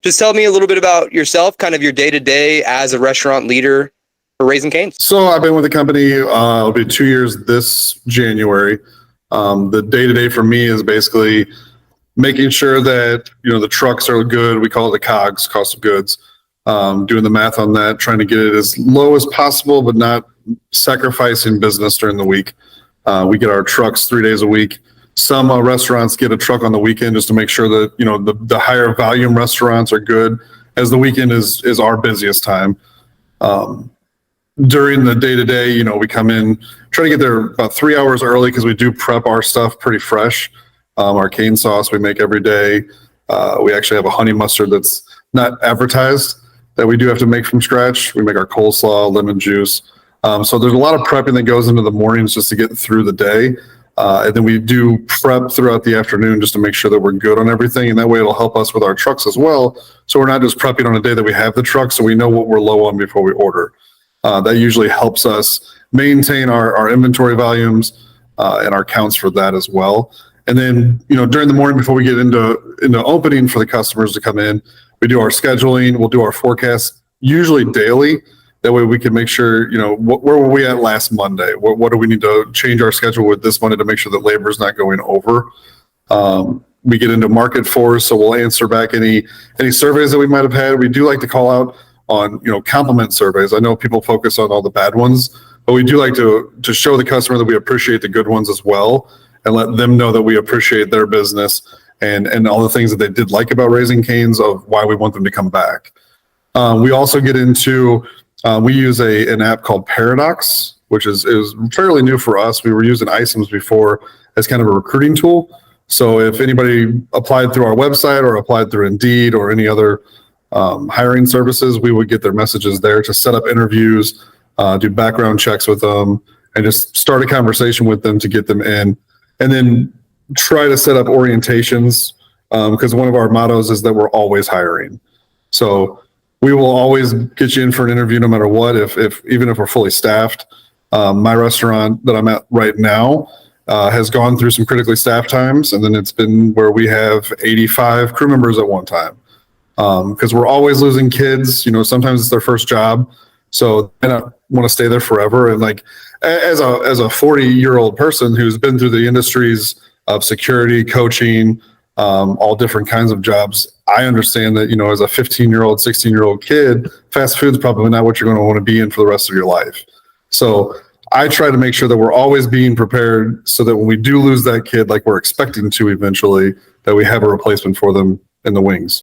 Just tell me a little bit about yourself, kind of your day-to-day as a restaurant leader for Raising Cane's. So I've been with the company, it'll be 2 years this January. The day-to-day for me is basically making sure that, the trucks are good. We call it the COGS, cost of goods. Doing the math on that, trying to get it as low as possible, but not sacrificing business during the week. We get our trucks 3 days a week. Some restaurants get a truck on the weekend just to make sure that, the higher volume restaurants are good, as the weekend is our busiest time. During the day-to-day, we come in, try to get there about 3 hours early because we do prep our stuff pretty fresh. Our cane sauce we make every day. We actually have a honey mustard that's not advertised that we do have to make from scratch. We make our coleslaw, lemon juice. So there's a lot of prepping that goes into the mornings just to get through the day. And then we do prep throughout the afternoon just to make sure that we're good on everything. And that way it'll help us with our trucks as well. So we're not just prepping on a day that we have the truck, so we know what we're low on before we order. That usually helps us maintain our inventory volumes and our counts for that as well. And then, during the morning before we get into opening for the customers to come in, we do our scheduling. We'll do our forecast usually daily. That way we can make sure, where were we at last Monday? What do we need to change our schedule with this Monday to make sure that labor is not going over? We get into market force, so we'll answer back any surveys that we might have had. We do like to call out on, compliment surveys. I know people focus on all the bad ones, but we do like to show the customer that we appreciate the good ones as well, and let them know that we appreciate their business and all the things that they did like about Raising Cane's, of why we want them to come back. We also get into, we use an app called Paradox, which is fairly new for us. We were using iCIMS before as kind of a recruiting tool. So if anybody applied through our website or applied through Indeed or any other hiring services, we would get their messages there to set up interviews, do background checks with them, and just start a conversation with them to get them in. And then try to set up orientations, because one of our mottos is that we're always hiring. So we will always get you in for an interview no matter what, even if we're fully staffed. My restaurant that I'm at right now has gone through some critically staffed times, and then it's been where we have 85 crew members at one time. Because we're always losing kids, sometimes it's their first job, so they don't want to stay there forever. And like, as a 40-year-old person who's been through the industries of security, coaching, all different kinds of jobs, I understand that, as a 15-year-old, 16-year-old kid, fast food's probably not what you're going to want to be in for the rest of your life. So I try to make sure that we're always being prepared so that when we do lose that kid, like we're expecting to eventually, that we have a replacement for them in the wings.